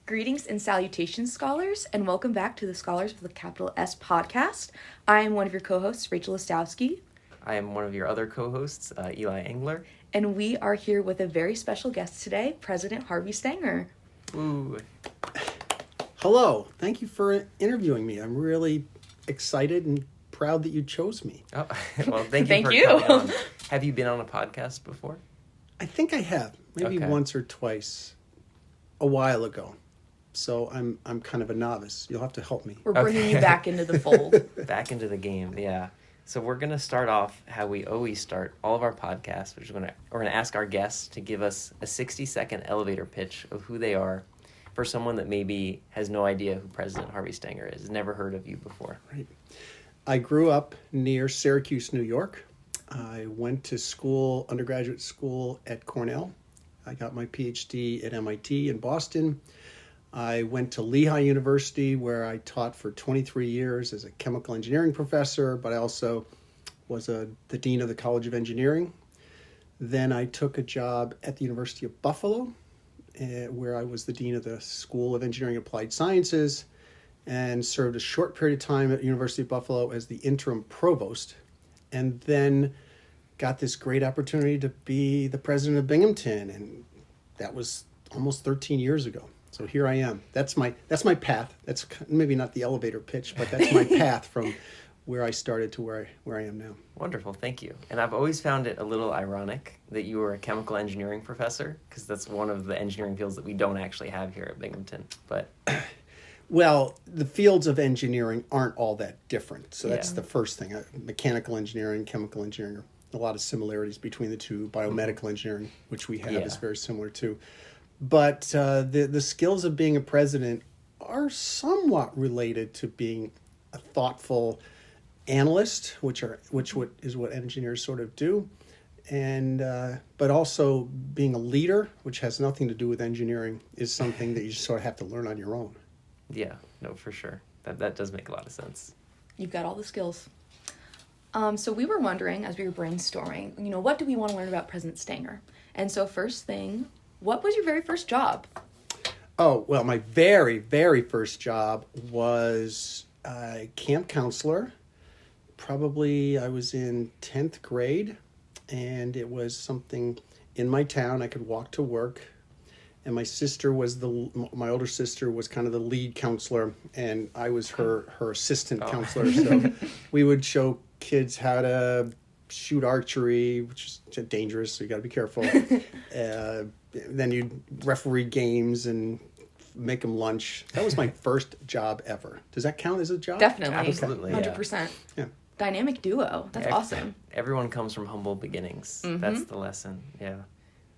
Greetings and salutations, scholars, and welcome back to the Scholars with a capital S podcast. I am one of your co-hosts, Rachel Listowski. I am one of your other co-hosts, Eli Engler. And we are here with a very special guest today, President Harvey Stenger. Ooh. Hello. Thank you for interviewing me. I'm really excited and proud that you chose me. Oh, well, thank you Thank for you. coming on. Have you been on a podcast before? I think I have, maybe Okay. once or twice, a while ago. So I'm kind of a novice. You'll have to help me. We're bringing you back into the fold. Back into the game, yeah. So we're going to start off how we always start all of our podcasts, which is we're going to ask our guests to give us a 60-second elevator pitch of who they are for someone that maybe has no idea who President Harvey Stenger is, never heard of you before. Right. I grew up near Syracuse, New York. I went to school, undergraduate school at Cornell. I got my PhD at MIT in Boston. I went to Lehigh University, where I taught for 23 years as a chemical engineering professor, but I also was the dean of the College of Engineering. Then I took a job at the University of Buffalo, where I was the dean of the School of Engineering and Applied Sciences, and served a short period of time at University of Buffalo as the interim provost, and then got this great opportunity to be the president of Binghamton, and that was almost 13 years ago. So here I am. That's my path. That's maybe not the elevator pitch, but that's my path from where I started to where I am now. Wonderful, thank you. And I've always found it a little ironic that you were a chemical engineering professor, because that's one of the engineering fields that we don't actually have here at Binghamton. But well, the fields of engineering aren't all that different. So that's Yeah. the first thing. Mechanical engineering, chemical engineering are a lot of similarities between the two. Biomedical engineering, which we have, is very similar too. But the skills of being a president are somewhat related to being a thoughtful analyst, which is what engineers sort of do, and but also being a leader, which has nothing to do with engineering, is something that you sort of have to learn on your own. yeah, no, for sure. That does make a lot of sense. You've got all the skills. So we were wondering, as we were brainstorming, what do we want to learn about President Stenger? And so first thing, what was your very first job? Oh, well, my very, very first job was a camp counselor. Probably I was in 10th grade, and it was something in my town. I could walk to work, and my older sister was kind of the lead counselor, and I was her assistant counselor. So we would show kids how to shoot archery, which is dangerous, so you got to be careful. Then you'd referee games and make them lunch. That was my first job ever. Does that count as a job? Definitely. Absolutely, 100%. Yeah. Dynamic duo. That's awesome. Everyone comes from humble beginnings. Mm-hmm. That's the lesson, yeah.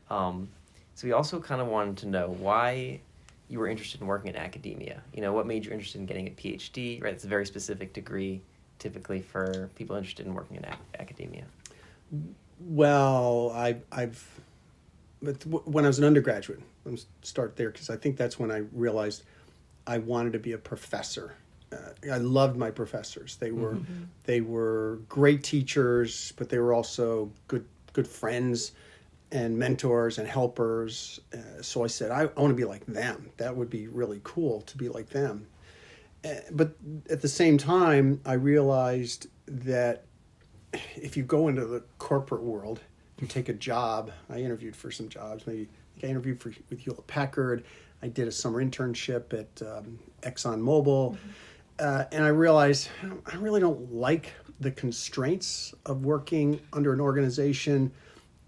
So we also kind of wanted to know why you were interested in working in academia. What made you interested in getting a PhD, right? It's a very specific degree, typically for people interested in working in academia. Well, when I was an undergraduate, let's start there, because I think that's when I realized I wanted to be a professor. I loved my professors. They were great teachers, but they were also good friends and mentors and helpers. So I said, I want to be like them. That would be really cool to be like them. But at the same time, I realized that if you go into the corporate world, you take a job. I interviewed for some jobs. I interviewed with Hewlett-Packard. I did a summer internship at ExxonMobil. And I realized I really don't like the constraints of working under an organization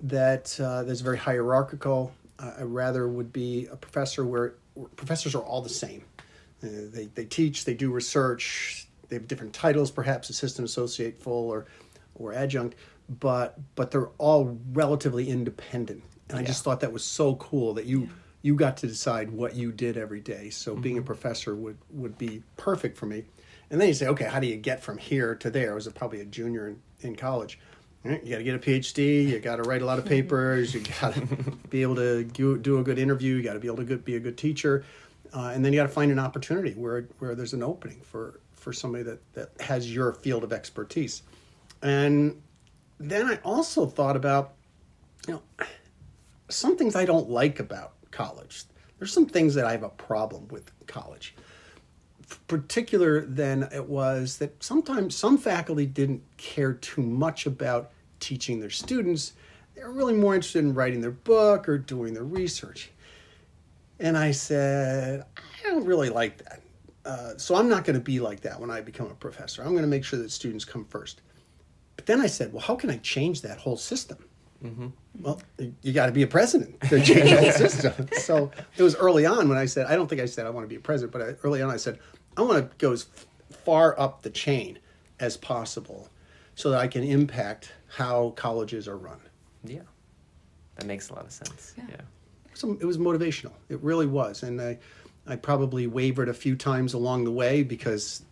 that's very hierarchical. I rather would be a professor where professors are all the same. They teach, they do research, they have different titles, perhaps assistant, associate, full, or adjunct, but they're all relatively independent. And I just thought that was so cool that you got to decide what you did every day. So being a professor would be perfect for me. And then you say, okay, how do you get from here to there? I was probably a junior in college. You got to get a PhD. You got to write a lot of papers. You got to be able to do a good interview. You got to be able to be a good teacher. And then you got to find an opportunity where there's an opening for somebody that has your field of expertise. And then I also thought about, some things I don't like about college. there's some things that I have a problem with college. Particular than it was that sometimes some faculty didn't care too much about teaching their students. They were really more interested in writing their book or doing their research. And I said, I don't really like that. So I'm not going to be like that when I become a professor. I'm going to make sure that students come first. But then I said, well, how can I change that whole system? Mm-hmm. Well, you got to be a president to change the whole system. So it was early on when I said, I don't think I said I want to be a president, but early on I said, I want to go as far up the chain as possible so that I can impact how colleges are run. Yeah, that makes a lot of sense. Yeah. So it was motivational. It really was. And I probably wavered a few times along the way because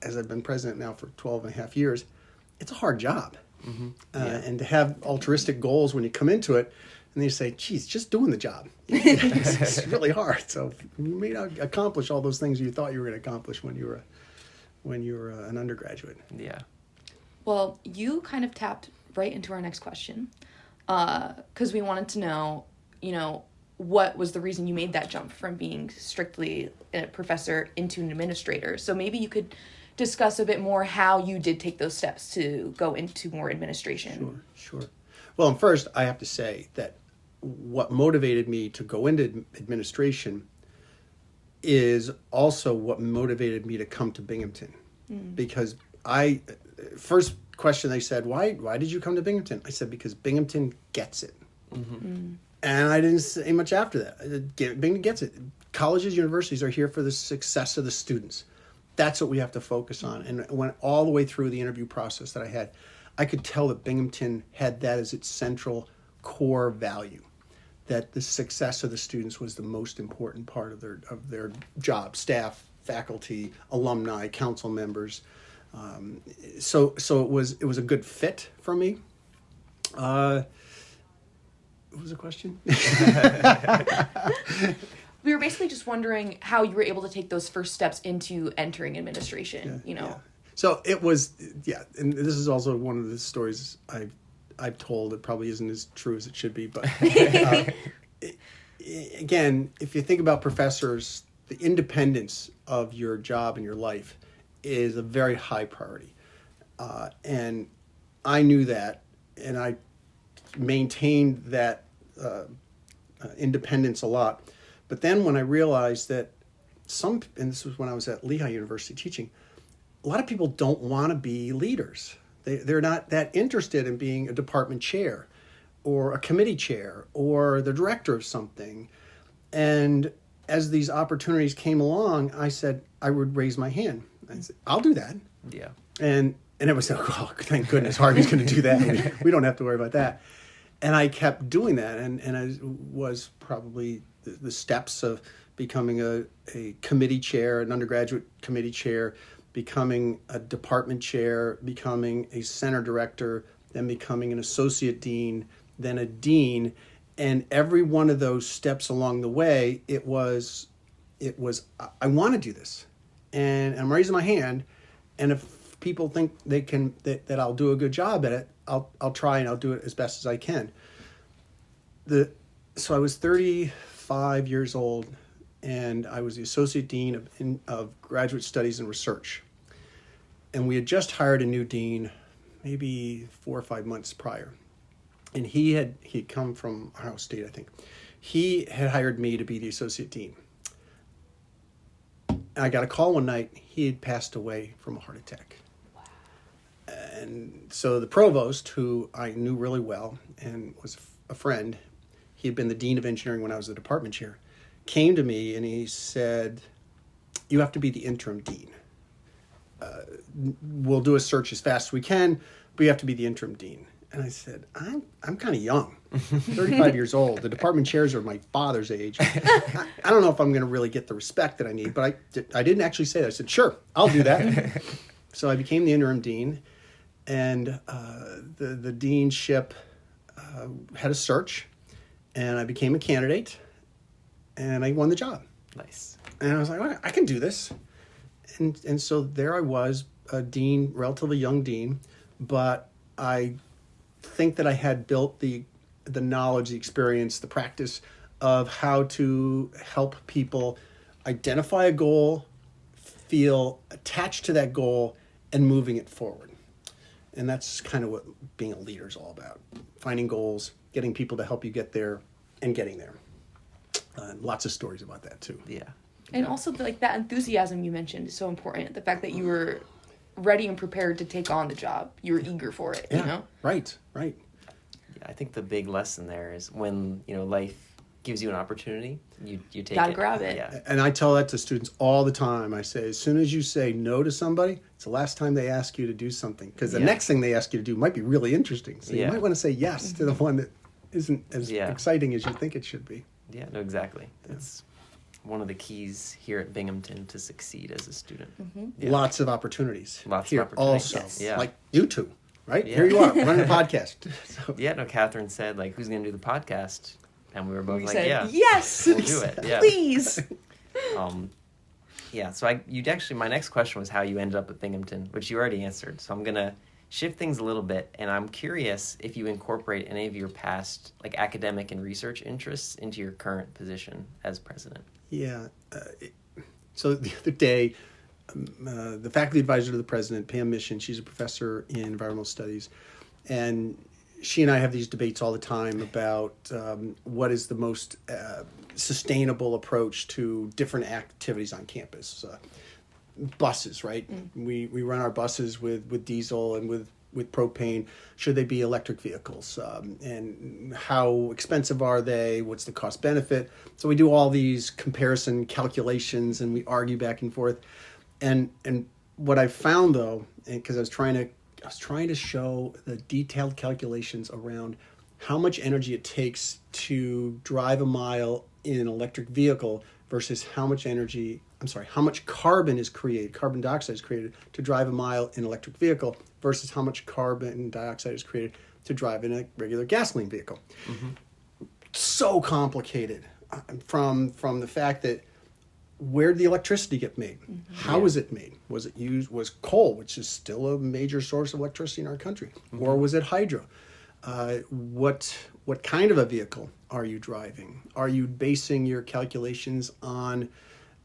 as I've been president now for 12 and a half years, it's a hard job. Mm-hmm. And to have altruistic goals when you come into it, and you say, geez, just doing the job. It's really hard. So you may not accomplish all those things you thought you were going to accomplish when you were an undergraduate. Yeah. Well, you kind of tapped right into our next question because we wanted to know, what was the reason you made that jump from being strictly a professor into an administrator. So maybe you could discuss a bit more how you did take those steps to go into more administration. Sure. Well, and first, I have to say that what motivated me to go into administration is also what motivated me to come to Binghamton. Because first question they said, why did you come to Binghamton? I said, because Binghamton gets it. Mm-hmm. And I didn't say much after that. Binghamton gets it. Colleges, universities are here for the success of the students. That's what we have to focus on. And went all the way through the interview process that I had, I could tell that Binghamton had that as its central core value, that the success of the students was the most important part of their job, staff, faculty, alumni, council members. So it was a good fit for me. What was the question? We were basically just wondering how you were able to take those first steps into entering administration, Yeah. So it was, and this is also one of the stories I've told. It probably isn't as true as it should be, but again, if you think about professors, the independence of your job and your life is a very high priority. And I knew that, and I maintained that independence a lot. But then when I realized that and this was when I was at Lehigh University teaching, a lot of people don't want to be leaders. They're not that interested in being a department chair or a committee chair or the director of something. And as these opportunities came along, I said I would raise my hand. I said, I'll do that. Yeah. And it was, oh, thank goodness, Harvey's going to do that. We don't have to worry about that. And I kept doing that. And I was probably the steps of becoming a committee chair, an undergraduate committee chair, becoming a department chair, becoming a center director, then becoming an associate dean, then a dean. And every one of those steps along the way, it was I want to do this. And I'm raising my hand. And if people think they can that I'll do a good job at it, I'll try and I'll do it as best as I can. So I was 35 years old, and I was the associate dean of graduate studies and research. And we had just hired a new dean, maybe 4 or 5 months prior. And he'd come from Ohio State, I think. He had hired me to be the associate dean. And I got a call one night. He had passed away from a heart attack. Wow. And so the provost, who I knew really well and was a friend, he had been the dean of engineering when I was the department chair, came to me and he said, you have to be the interim dean. We'll do a search as fast as we can, but you have to be the interim dean. And I said, I'm kind of young, 35 years old. The department chairs are my father's age. I don't know if I'm going to really get the respect that I need, but I didn't actually say that. I said, sure, I'll do that. So I became the interim dean, and the deanship had a search, and I became a candidate, and I won the job. Nice. And I was like, well, I can do this. And so there I was, a dean, relatively young dean, but I think that I had built the knowledge, the experience, the practice of how to help people identify a goal, feel attached to that goal, and moving it forward. And that's kind of what being a leader is all about. Finding goals, getting people to help you get there, and getting there. Lots of stories about that too. Yeah. And also, like, that enthusiasm you mentioned is so important. The fact that you were ready and prepared to take on the job. You were eager for it, you know? Right. Yeah, I think the big lesson there is when, life gives you an opportunity, you take it. Gotta grab it. Yeah. And I tell that to students all the time. I say, as soon as you say no to somebody, it's the last time they ask you to do something. Because the next thing they ask you to do might be really interesting. So you might want to say yes to the one that isn't as exciting as you think it should be. Yeah, no, exactly. That's one of the keys here at Binghamton to succeed as a student. Yeah. Lots of opportunities. Lots here of opportunities. Also, Yeah. like you two, right? Yeah. Here you are, running a podcast. So. Yeah, no, Catherine said, like, who's going to do the podcast? And we were both like, said, yeah. Yes! We'll do it. Yeah. Please! Yeah, so my next question was how you ended up at Binghamton, which you already answered. So I'm going to shift things a little bit, and I'm curious if you incorporate any of your past, like, academic and research interests into your current position as president. Yeah. So the other day, the faculty advisor to the president, Pam Mission, she's a professor in environmental studies, and she and I have these debates all the time about what is the most sustainable approach to different activities on campus. Buses, right? We run our buses with diesel and with propane. Should they be electric vehicles? And how expensive are they? What's the cost benefit? So we do all these comparison calculations and we argue back and forth. And what I found though, because I was trying to show the detailed calculations around how much energy it takes to drive a mile in an electric vehicle versus how much carbon is created, carbon dioxide is created to drive a mile in an electric vehicle versus how much carbon dioxide is created to drive in a regular gasoline vehicle. So complicated from the fact that where did the electricity get made? How was it made? Was coal, which is still a major source of electricity in our country, or was it hydro? What kind of a vehicle are you driving? Are you basing your calculations on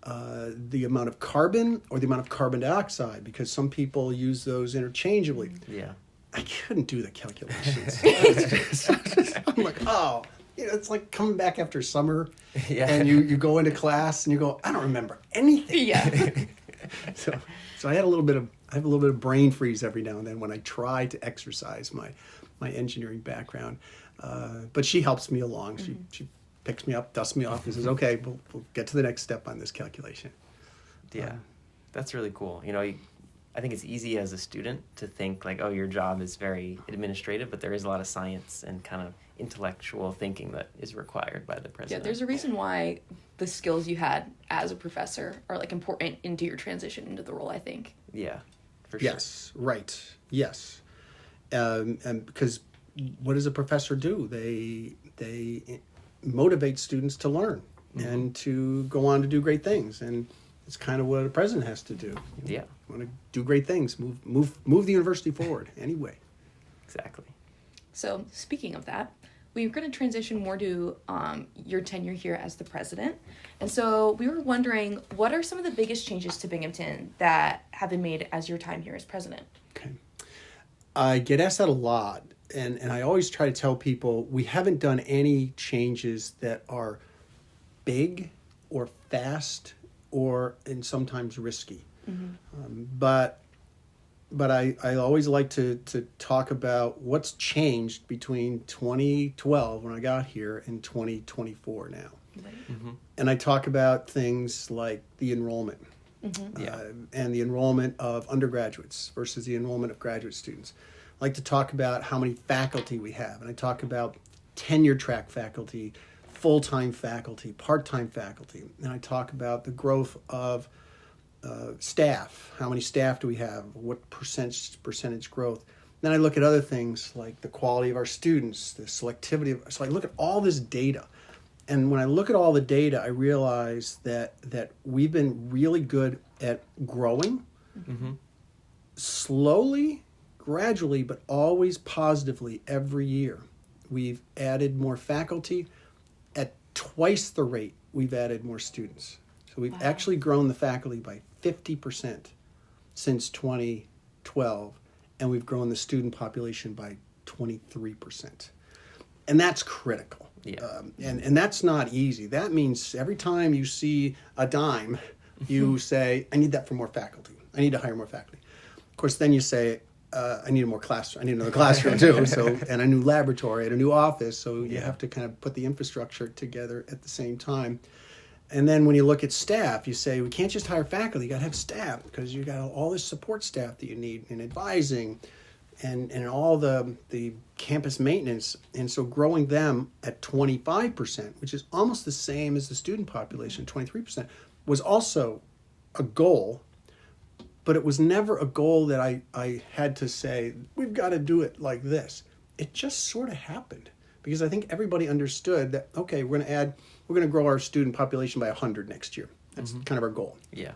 the amount of carbon or the amount of carbon dioxide? Because some people use those interchangeably. Yeah. I couldn't do the calculations. I'm like, it's like coming back after summer and you go into class and you go, I don't remember anything. Yeah. So I have a little bit of brain freeze every now and then when I try to exercise my engineering background. But she helps me along. She picks me up, dusts me off, and says, okay, we'll get to the next step on this calculation. Yeah, that's really cool. I think it's easy as a student to think like, oh, your job is very administrative, but there is a lot of science and kind of intellectual thinking that is required by the president. Yeah, there's a reason why the skills you had as a professor are, like, important into your transition into the role, I think. Yeah, for sure. Yes, right. Yes. And because what does a professor do? They motivate students to learn and to go on to do great things. And it's kind of what a president has to do. Yeah. Want to do great things, move the university forward anyway. Exactly. So, speaking of that, we're going to transition more to your tenure here as the president. And so we were wondering, what are some of the biggest changes to Binghamton that have been made as your time here as president? Okay. I get asked that a lot. And I always try to tell people we haven't done any changes that are big or fast and sometimes risky. But I always like to talk about what's changed between 2012 when I got here and 2024 now. Right. And I talk about things like the enrollment and the enrollment of undergraduates versus the enrollment of graduate students. I like to talk about how many faculty we have, and I talk about tenure track faculty, full-time faculty, part-time faculty, and I talk about the growth of staff. How many staff do we have? What percentage growth? Then I look at other things like the quality of our students, the selectivity so I look at all this data. And when I look at all the data, I realize that we've been really good at growing slowly, gradually, but always positively every year. We've added more faculty. At twice the rate, we've added more students. So we've actually grown the faculty by 50% since 2012, and we've grown the student population by 23%. And that's critical. Yeah. And that's not easy. That means every time you see a dime, you say, I need that for more faculty. I need to hire more faculty. Of course, then you say, I need more classroom. I need another classroom too. And a new laboratory and a new office. So you have to kind of put the infrastructure together at the same time. And then when you look at staff, you say, we can't just hire faculty. You got to have staff because you got all this support staff that you need in advising and all the campus maintenance. And so growing them at 25%, which is almost the same as the student population, 23%, was also a goal. But it was never a goal that I had to say, we've got to do it like this. It just sort of happened because I think everybody understood that, okay, we're going to grow our student population by 100 next year. That's kind of our goal. Yeah.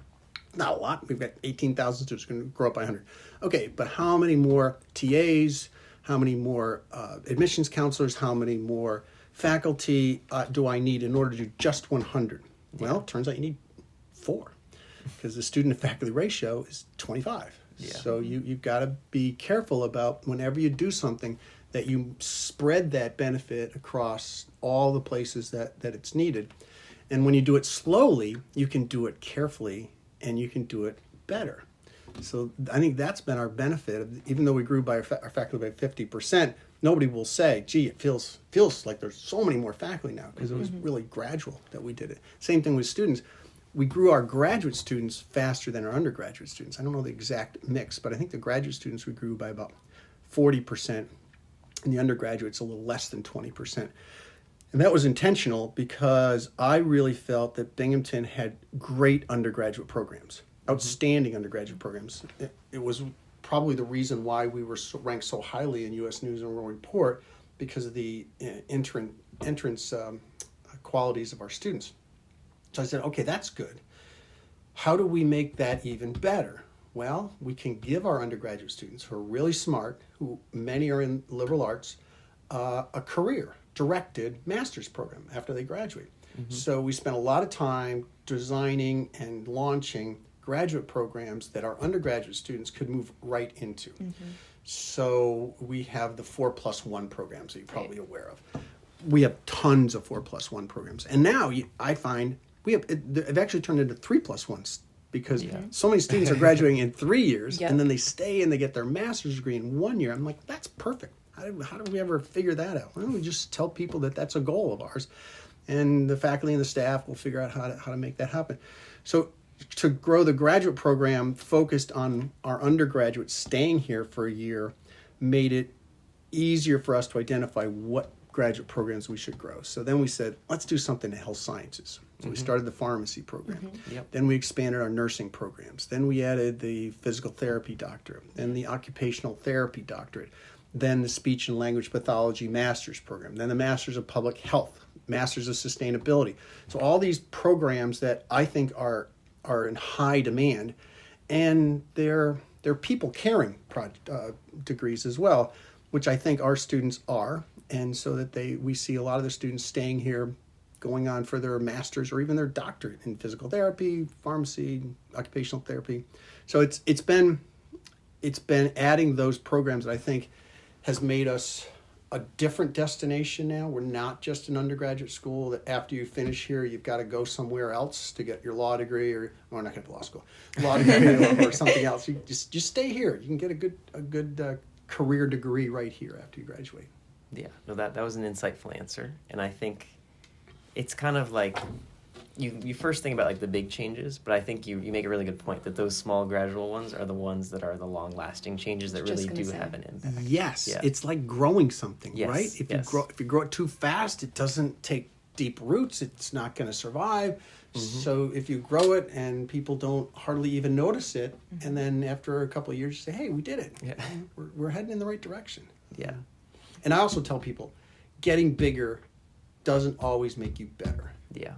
Not a lot. We've got 18,000 students going to grow up by 100. Okay, but how many more TAs, how many more admissions counselors, how many more faculty do I need in order to do just 100? Yeah. Well, it turns out you need 4. Because the student to faculty ratio is 25. Yeah. So you've got to be careful about whenever you do something that you spread that benefit across all the places that it's needed. And when you do it slowly, you can do it carefully and you can do it better. So I think that's been our benefit. Even though we grew by our faculty by 50%, nobody will say, gee, it feels like there's so many more faculty now because it was really gradual that we did it. Same thing with students. We grew our graduate students faster than our undergraduate students. I don't know the exact mix, but I think the graduate students we grew by about 40%, and the undergraduates a little less than 20%. And that was intentional because I really felt that Binghamton had great undergraduate programs, outstanding undergraduate programs. It was probably the reason why we were ranked so highly in U.S. News and World Report because of the entrance qualities of our students. So I said, okay, that's good. How do we make that even better? Well, we can give our undergraduate students who are really smart, who many are in liberal arts, a career-directed master's program after they graduate. So we spent a lot of time designing and launching graduate programs that our undergraduate students could move right into. So we have the 4+1 programs that you're probably aware of. We have tons of 4+1 programs. And now I find they've actually turned into 3+1s because so many students are graduating in 3 years and then they stay and they get their master's degree in 1 year. I'm like, that's perfect. How did we ever figure that out? Well, we just tell people that that's a goal of ours, and the faculty and the staff will figure out how to make that happen. So to grow the graduate program focused on our undergraduates staying here for a year made it easier for us to identify what graduate programs we should grow. So then we said, let's do something in health sciences. So we started the pharmacy program. Then we expanded our nursing programs. Then we added the physical therapy doctorate, then the occupational therapy doctorate, then the speech and language pathology master's program, then the master's of public health, master's of sustainability. So all these programs that I think are in high demand, and they're people caring degrees as well, which I think our students are. And so that we see a lot of the students staying here, going on for their master's or even their doctorate in physical therapy, pharmacy, occupational therapy. So it's been adding those programs that I think has made us a different destination now. We're not just an undergraduate school that after you finish here, you've got to go somewhere else to get your law degree or not going to law school, law degree or something else. You just stay here. You can get a good career degree right here after you graduate. Yeah, no, that was an insightful answer, and I think it's kind of like you first think about like the big changes, but I think you make a really good point that those small gradual ones are the ones that are the long-lasting changes that really do have an impact. Yes, it's like growing something, right? If you grow it too fast, it doesn't take deep roots. It's not going to survive. So if you grow it and people don't hardly even notice it, and then after a couple of years, you say, "Hey, we did it. Yeah. We're heading in the right direction." Yeah. And I also tell people, getting bigger doesn't always make you better. Yeah.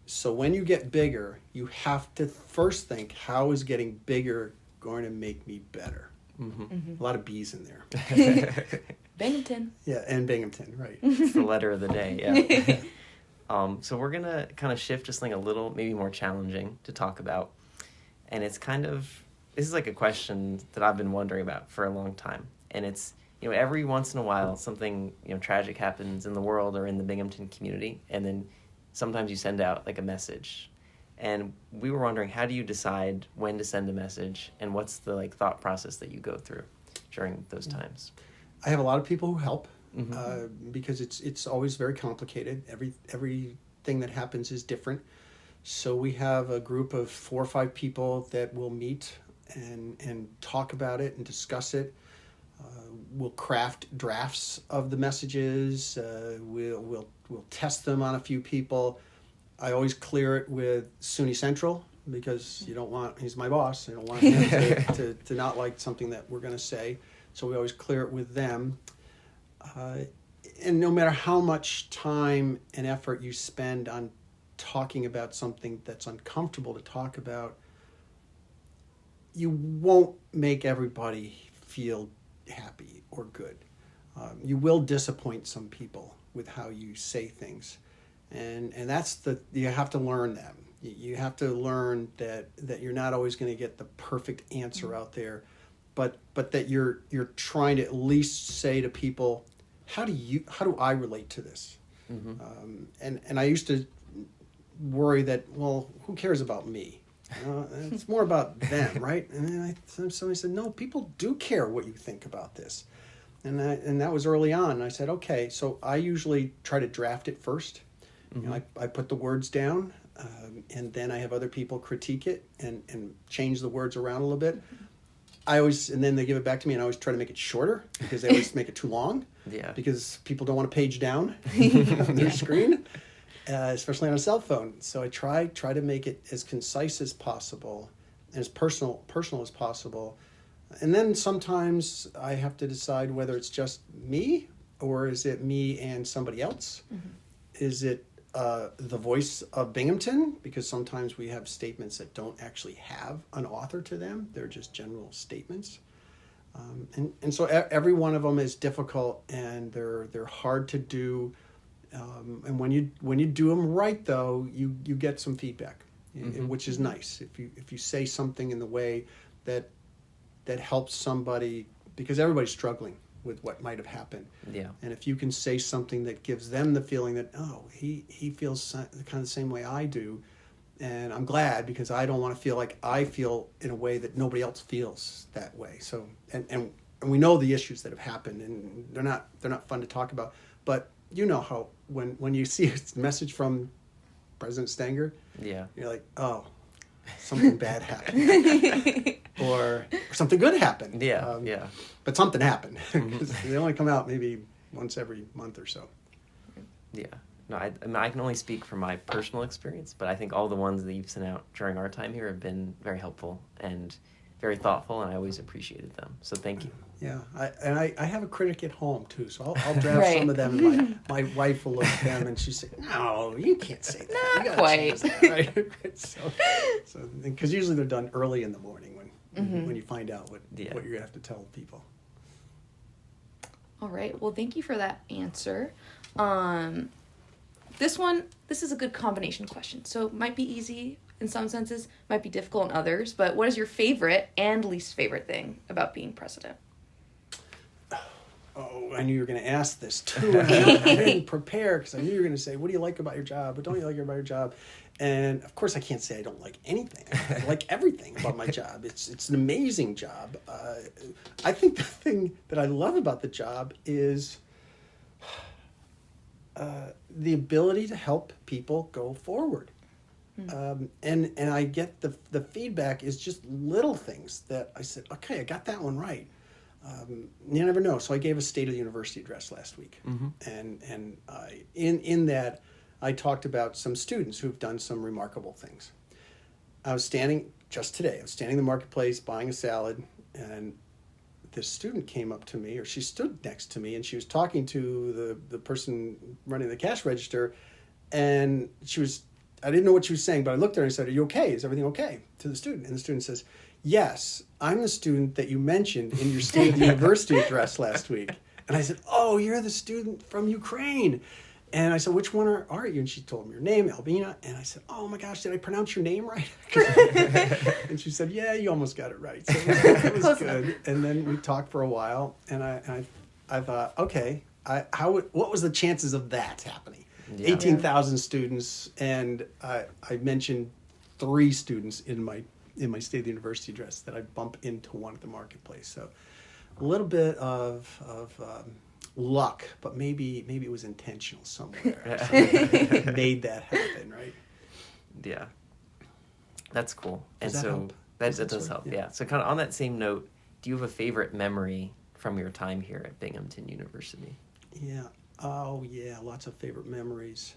So when you get bigger, you have to first think, how is getting bigger going to make me better? A lot of B's in there. Binghamton. Yeah, and Binghamton, right. It's the letter of the day, yeah. So we're going to kind of shift to something a little maybe more challenging to talk about. And it's this is like a question that I've been wondering about for a long time. And it's, every once in a while something, tragic happens in the world or in the Binghamton community. And then sometimes you send out like a message. And we were wondering, how do you decide when to send a message, and what's the thought process that you go through during those times? I have a lot of people who help because it's always very complicated. Everything that happens is different. So we have a group of 4 or 5 people that will meet and talk about it and discuss it. We'll craft drafts of the messages. We'll test them on a few people. I always clear it with SUNY Central because he's my boss. I don't want him to not like something that we're going to say. So we always clear it with them. And no matter how much time and effort you spend on talking about something that's uncomfortable to talk about, you won't make everybody feel happy or good. You will disappoint some people with how you say things. And that's you have to learn that. You have to learn that you're not always going to get the perfect answer out there, but that you're trying to at least say to people, how do I relate to this? Mm-hmm. And I used to worry that, well, who cares about me? It's more about them, right? And then somebody said, no, people do care what you think about this. And that was early on. And I said, okay, so I usually try to draft it first. Mm-hmm. I put the words down, and then I have other people critique it and change the words around a little bit. And then they give it back to me, and I always try to make it shorter because they always make it too long. Yeah. Because people don't want to page down on their screen, especially on a cell phone. So I try to make it as concise as possible, and as personal as possible. And then sometimes I have to decide whether it's just me or is it me and somebody else. Mm-hmm. Is it the voice of Binghamton, because sometimes we have statements that don't actually have an author to them. They're just general statements. And so every one of them is difficult, and they're hard to do. And when you do them right, though, you get some feedback, mm-hmm. which is nice. If you say something in the way that helps somebody, because everybody's struggling with what might have happened. Yeah. And if you can say something that gives them the feeling that, oh, he feels kind of the same way I do, and I'm glad, because I don't want to feel like I feel in a way that nobody else feels that way. So and we know the issues that have happened, and they're not fun to talk about. But you know how when you see a message from President Stenger, yeah, you're like, oh, something bad happened. Or something good happened. Yeah, yeah. But something happened. Because they only come out maybe once every month or so. Yeah. No, I can only speak from my personal experience, but I think all the ones that you've sent out during our time here have been very helpful and very thoughtful, and I always appreciated them. So thank you. Yeah, I have a critic at home too, so I'll draft right. some of them, and my wife will look at them and she say, "No, you can't say that. Not quite." That, right? So because usually they're done early in the morning when you find out what you're gonna have to tell people. All right. Well, thank you for that answer. This is a good combination question. So it might be easy in some senses, might be difficult in others, but what is your favorite and least favorite thing about being president? Oh, I knew you were going to ask this too. I didn't prepare because I knew you were going to say, what do you like about your job? What don't you like about your job? And of course I can't say I don't like anything. I like everything about my job. It's an amazing job. I think the thing that I love about the job is the ability to help people go forward. And I get the feedback is just little things that I said, okay, I got that one right. You never know. So I gave a State of the University address last week, and in that I talked about some students who've done some remarkable things. I was standing in the marketplace buying a salad, and this student came up to me, or she stood next to me, and she was talking to the person running the cash register, and I didn't know what she was saying, but I looked at her and I said, "Are you okay? Is everything okay?" to the student. And the student says, "Yes, I'm the student that you mentioned in your State of the University address last week." And I said, "Oh, you're the student from Ukraine." And I said, which one are you? And she told me her name, Albina. And I said, oh my gosh, did I pronounce your name right? And she said, yeah, you almost got it right. So it was good. And then we talked for a while, and I thought, okay, what was the chances of that happening? Yeah. 18,000 students, and I mentioned 3 students in my State of the University address that I bump into one at the marketplace. So a little bit of luck, but maybe it was intentional somewhere. Something made that happen, right? Yeah, that's cool. Does and that so help? that does help. Yeah. So kind of on that same note, do you have a favorite memory from your time here at Binghamton University? Yeah. Oh yeah, lots of favorite memories.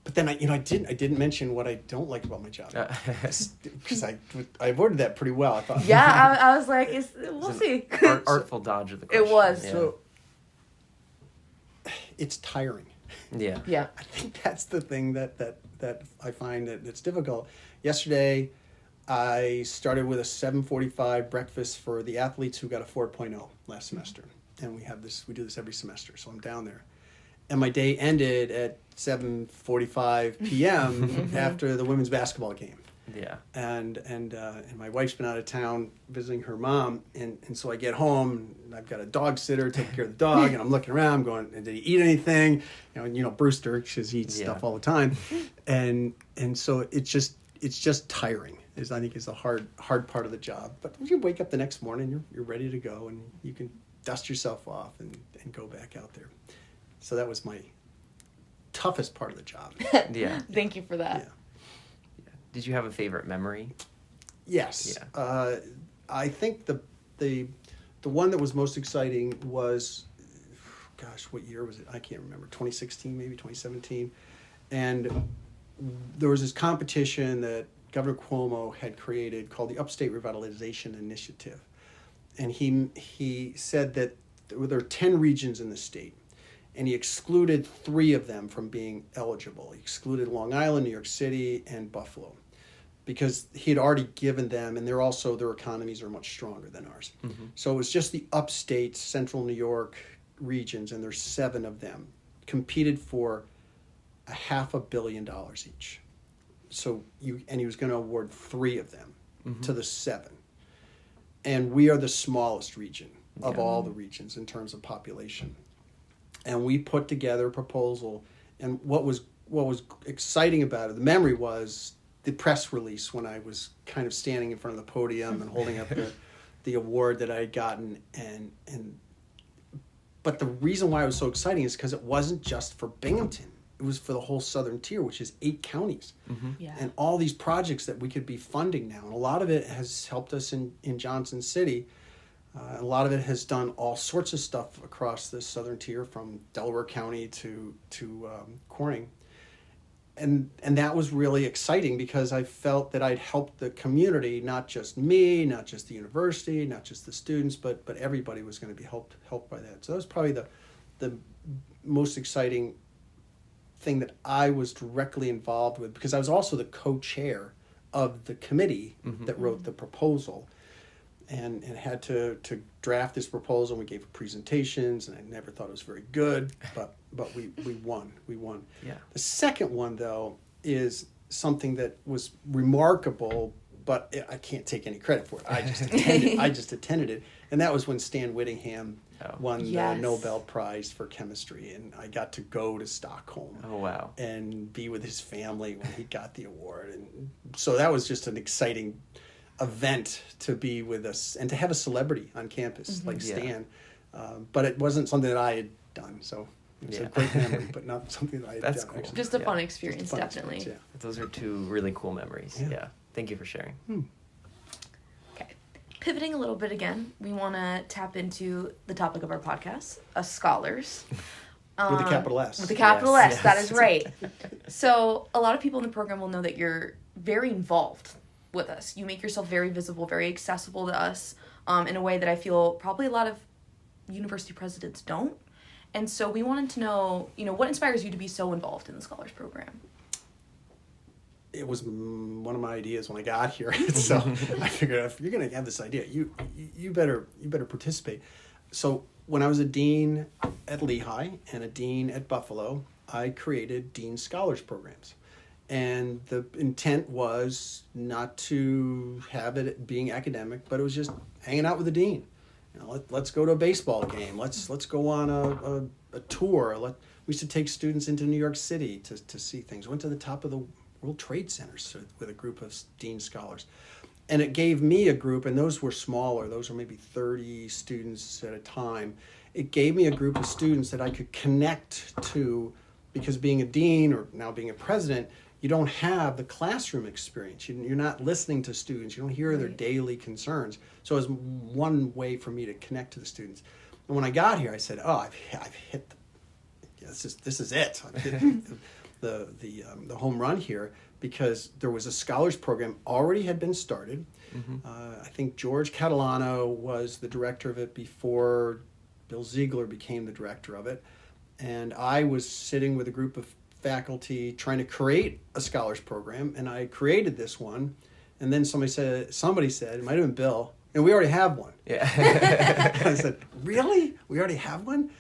But then I didn't mention what I don't like about my job, because I avoided that pretty well. I thought. Yeah, I was like, we'll see. Artful dodge of the question. It was. Yeah. So it's tiring. Yeah. Yeah. I think that's the thing that I find that's difficult. Yesterday, I started with a 7:45 breakfast for the athletes who got a 4.0 last semester, and we do this every semester. So I'm down there, and my day ended at 7:45 p.m. after the women's basketball game. Yeah. And my wife's been out of town visiting her mom, and so I get home, and I've got a dog sitter taking care of the dog, and I'm looking around, I'm going, did he eat anything? Brewster, because he eats stuff all the time, and so it's just tiring. I think is the hard part of the job. But when you wake up the next morning, you're ready to go, and you can dust yourself off and go back out there. So that was my toughest part of the job. Yeah. Thank you for that. Yeah. Did you have a favorite memory? Yes. Yeah. I think the one that was most exciting was, gosh, what year was it? I can't remember. 2016, maybe 2017. And there was this competition that Governor Cuomo had created called the Upstate Revitalization Initiative. And he said that there are 10 regions in the state, and he excluded 3 of them from being eligible. He excluded Long Island, New York City, and Buffalo, because he had already given them, and their economies are much stronger than ours. Mm-hmm. So it was just the upstate, central New York regions, and there's 7 of them, competed for $500 million each. So he was going to award 3 of them to the 7. And we are the smallest region of all the regions in terms of population. And we put together a proposal, and what was exciting about it, the memory was the press release when I was kind of standing in front of the podium and holding up the award that I had gotten, but the reason why it was so exciting is because it wasn't just for Binghamton. It was for the whole southern tier, which is 8 counties. Mm-hmm. Yeah. And all these projects that we could be funding now. And a lot of it has helped us in Johnson City. A lot of it has done all sorts of stuff across the southern tier, from Delaware County to Corning. And that was really exciting, because I felt that I'd helped the community, not just me, not just the university, not just the students, but everybody was going to be helped by that. So that was probably the most exciting thing that I was directly involved with, because I was also the co-chair of the committee that wrote the proposal, and had to draft this proposal. We gave presentations, and I never thought it was very good, but we won. Yeah. The second one, though, is something that was remarkable, but I can't take any credit for it. I just attended it, and that was when Stan Whittingham won the Nobel Prize for chemistry, and I got to go to Stockholm. Oh, wow. And be with his family when he got the award. And so that was just an exciting event to be with us and to have a celebrity on campus like Stan. But it wasn't something that I had done, so it was a great memory, but not something that I had done. That's cool. Actually. Just a fun experience, definitely. Experience, Those are 2 really cool memories. Yeah. Thank you for sharing. Okay. Pivoting a little bit again, we want to tap into the topic of our podcast, us scholars. With a capital S. With a capital S, that is right. So a lot of people in the program will know that you're very involved with us. You make yourself very visible, very accessible to us, in a way that I feel probably a lot of university presidents don't. And so we wanted to know, what inspires you to be so involved in the Scholars Program? It was one of my ideas when I got here. So I figured, if you're going to have this idea, you better participate. So when I was a dean at Lehigh and a dean at Buffalo, I created Dean Scholars Programs. And the intent was not to have it being academic, but it was just hanging out with the dean. Let's go to a baseball game. Let's go on a tour. We used to take students into New York City to see things. Went to the top of the World Trade Centers with a group of Dean Scholars. And it gave me a group, and those were smaller. Those were maybe 30 students at a time. It gave me a group of students that I could connect to, because being a dean or now being a president, you don't have the classroom experience. You're not listening to students. You don't hear their daily concerns. So it was one way for me to connect to the students. And when I got here, I said, I've hit this is it. I've hit the home run here, because there was a scholars program already had been started. I think George Catalano was the director of it before Bill Ziegler became the director of it. And I was sitting with a group of faculty trying to create a scholars program, and I created this one. And then somebody said, it might have been Bill, and we already have one. Yeah. I said, really? We already have one?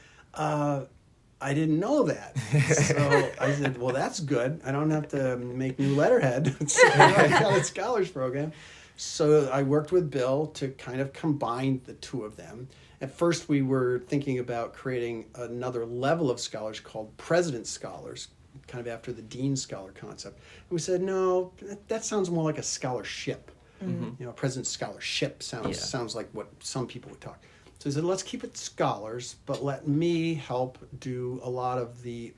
I didn't know that. So I said, well, that's good. I don't have to make new letterhead. So I got a scholars program. So I worked with Bill to kind of combine the two of them. At first, we were thinking about creating another level of scholars called President Scholars, kind of after the Dean Scholar concept. And we said, no, that sounds more like a scholarship. President Scholarship sounds like what some people would talk. So he said, let's keep it scholars, but let me help do a lot of the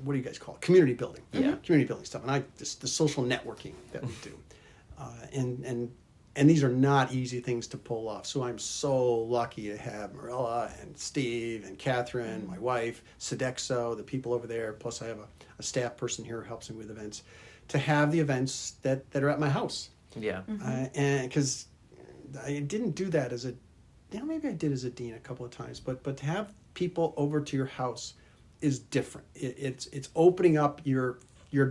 what do you guys call it? Community building. Community building stuff. And the social networking that we do. And these are not easy things to pull off. So I'm so lucky to have Marilla and Steve and Catherine, my wife, Sodexo, the people over there. Plus I have a staff person here who helps me with events, to have the events that are at my house. Yeah. And because I didn't do that as maybe I did as a dean a couple of times, but to have people over to your house is different. It's opening up your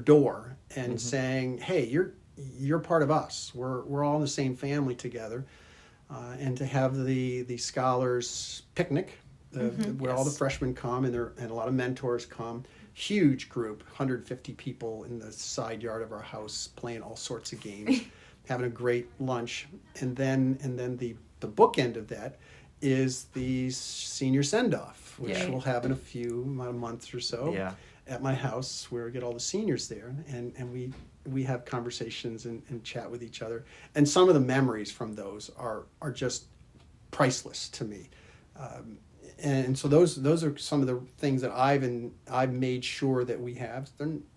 door and saying, hey, you're part of us. We're all in the same family together, and to have the scholars picnic, where all the freshmen come and a lot of mentors come. Huge group, 150 people in the side yard of our house playing all sorts of games, having a great lunch, and then the bookend of that is the senior send-off, which we'll have in about a month or so at my house, where we get all the seniors there, and we have conversations and chat with each other. And some of the memories from those are just priceless to me. And so those are some of the things that I've made sure that we have.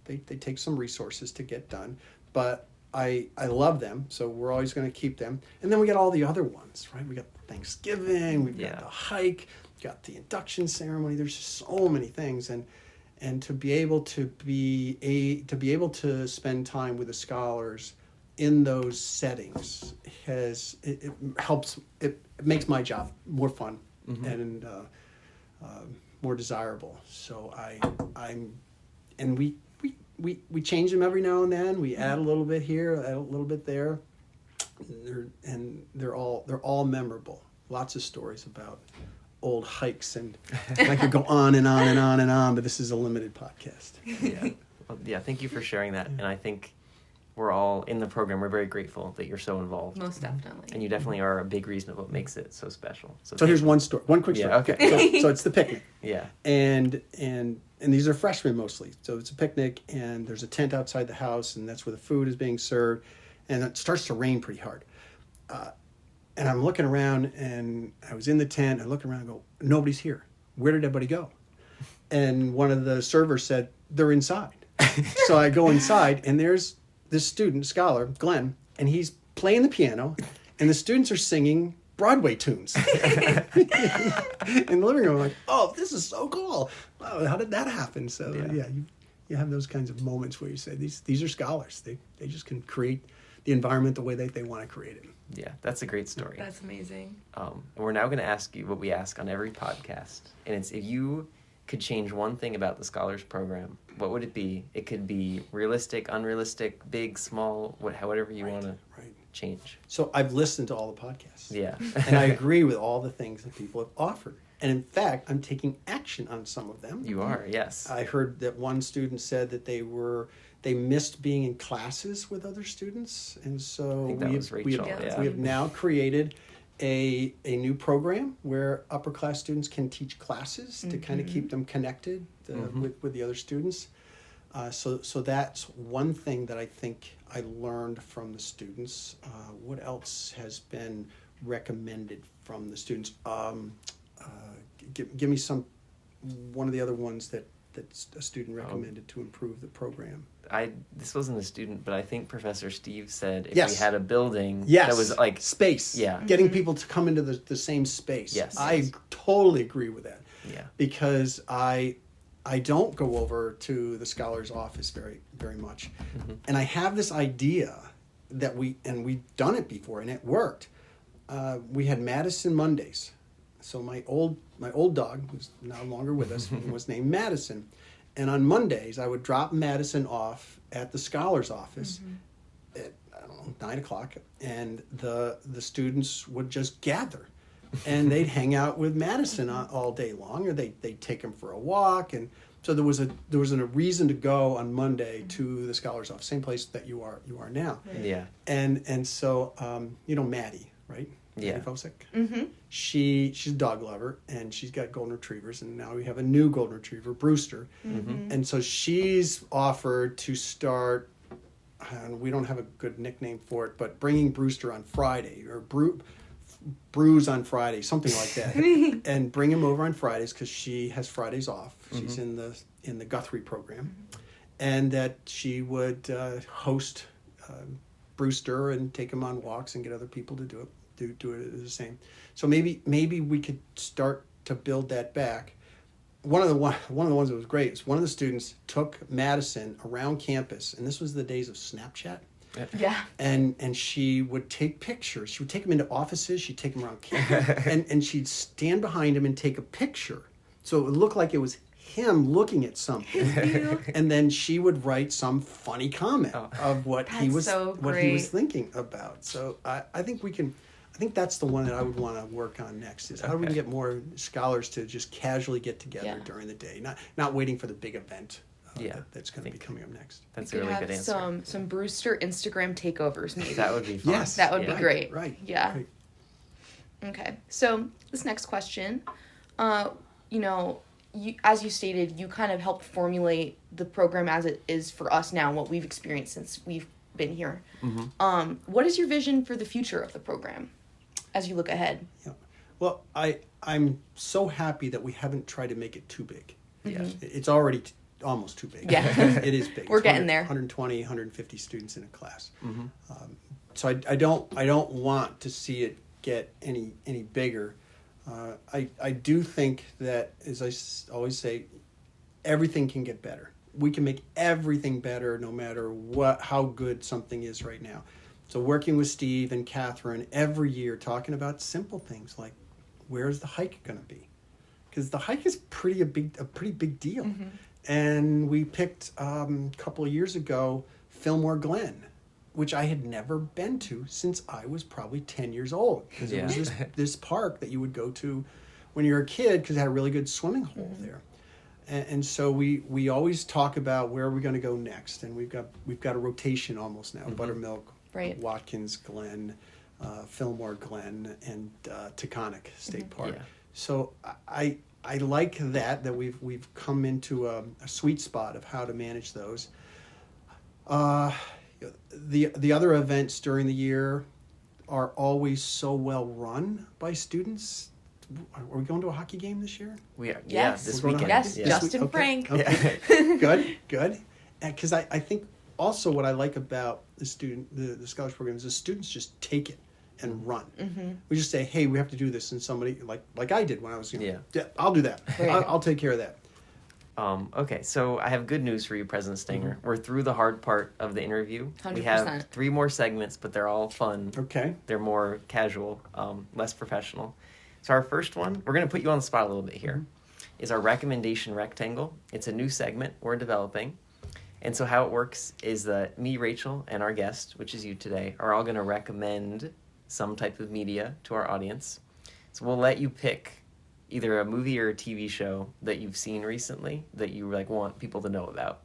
They take some resources to get done, but I love them, so we're always going to keep them. And then we got all the other ones, right? We got Thanksgiving, we've got the hike, got the induction ceremony. There's just so many things, and to be able to spend time with the scholars in those settings it helps. It makes my job more fun and more desirable. So we change them every now and then. We add a little bit here, add a little bit there, they're all memorable. Lots of stories about old hikes, and I could go on and on and on and on, but this is a limited podcast. Thank you for sharing that. And I think we're all in the program. We're very grateful that you're so involved. Most definitely. And you definitely are a big reason of what makes it so special. So here's one quick story. Okay. So it's the picnic. Yeah. And these are freshmen mostly. So it's a picnic, and there's a tent outside the house, and that's where the food is being served. And it starts to rain pretty hard. And I'm looking around, and I was in the tent. I look around and go, nobody's here. Where did everybody go? And one of the servers said, they're inside. So I go inside, and there's this student, scholar, Glenn, and he's playing the piano, and the students are singing Broadway tunes. In the living room, I'm like, oh, this is so cool. Wow, how did that happen? So you have those kinds of moments where you say, these are scholars. They just can create the environment the way that they want to create it. Yeah, that's a great story. That's amazing. And we're now going to ask you what we ask on every podcast. And it's, if you could change one thing about the Scholars Program, what would it be? It could be realistic, unrealistic, big, small, however you want to change. So I've listened to all the podcasts. Yeah. And I agree with all the things that people have offered. And in fact, I'm taking action on some of them. You are, yes. I heard that one student said that they missed being in classes with other students, and so I think that was Rachel, we have now created a new program where upper class students can teach classes to kind of keep them connected with the other students. So that's one thing that I think I learned from the students. What else has been recommended from the students? Give me one of the other ones that a student recommended to improve the program. This wasn't a student, but I think Professor Steve said if Yes. we had a building Yes. that was like space. Yeah. Getting people to come into the same space. Yes. I totally agree with that. Yeah. Because I don't go over to the scholar's office very, very much. And I have this idea that we've done it before and it worked. We had Madison Mondays. So my old dog, who's no longer with us, was named Madison. And on Mondays, I would drop Madison off at the scholar's office at, 9 o'clock, and the students would just gather. And they'd hang out with Madison all day long, or they'd take him for a walk. And so there was a reason to go on Monday to the scholar's office, same place that you are now. Yeah. And so, Maddie, right? Yeah. Maddie Fosick? She's a dog lover, and she's got golden retrievers, and now we have a new golden retriever, Brewster. And so she's offered to start, and we don't have a good nickname for it, but bringing Brewster on Friday, or Brews on Friday, something like that, and bring him over on Fridays because she has Fridays off. She's in the Guthrie program, and that she would host Brewster and take him on walks and get other people to do it the same. So maybe we could start to build that back. One of the ones that was great is one of the students took Madison around campus, and this was the days of Snapchat. Yeah. And she would take pictures. She would take him into offices. She'd take him around campus, and she'd stand behind him and take a picture. So it would look like it was him looking at something. And then she would write some funny comment of what he was thinking about. So I think that's the one that I would want to work on next, is how do we get more scholars to just casually get together during the day, not waiting for the big event. That's going to be coming up next. That's a really good answer. Some Brewster Instagram takeovers, maybe. That would be fun. Yes, that would be great. Right. Yeah. Right. Okay. So this next question, as you stated, you kind of helped formulate the program as it is for us now, what we've experienced since we've been here. What is your vision for the future of the program as you look ahead? Yeah. Well, I'm so happy that we haven't tried to make it too big. Yeah. It's already almost too big. Yeah. It is big. We're getting there. 120, 150 students in a class. So I don't want to see it get any bigger. I do think that, as I always say, everything can get better. We can make everything better no matter how good something is right now. So working with Steve and Catherine every year, talking about simple things like, where's the hike going to be? Because the hike is a pretty big deal. And we picked a couple of years ago Fillmore Glen, which I had never been to since I was probably 10 years old. Because it was this park that you would go to when you were a kid because it had a really good swimming hole there. And so we always talk about where are we going to go next. And we've got a rotation almost now. Buttermilk, Watkins Glen, Fillmore Glen, and Taconic State Park. Yeah. So I like that we've come into a sweet spot of how to manage those. The other events during the year are always so well run by students. Are we going to a hockey game this year? We are. Yes. This We're going weekend. Yes, Yeah. Justin Frank. Okay. Good. Because I think also what I like about the scholarship program is the students just take it and run. We just say, hey, we have to do this, and somebody like I did when I was I'll do that. I'll take care of that. Okay, so I have good news for you, President Stenger. We're through the hard part of the interview. 100%. We have 3 more segments, but they're all fun. Okay. They're more casual, less professional. So our first one, we're going to put you on the spot a little bit here, is our recommendation rectangle. It's a new segment we're developing. And so how it works is that me, Rachel, and our guest, which is you today, are all going to recommend some type of media to our audience. So we'll let you pick either a movie or a TV show that you've seen recently that you like want people to know about.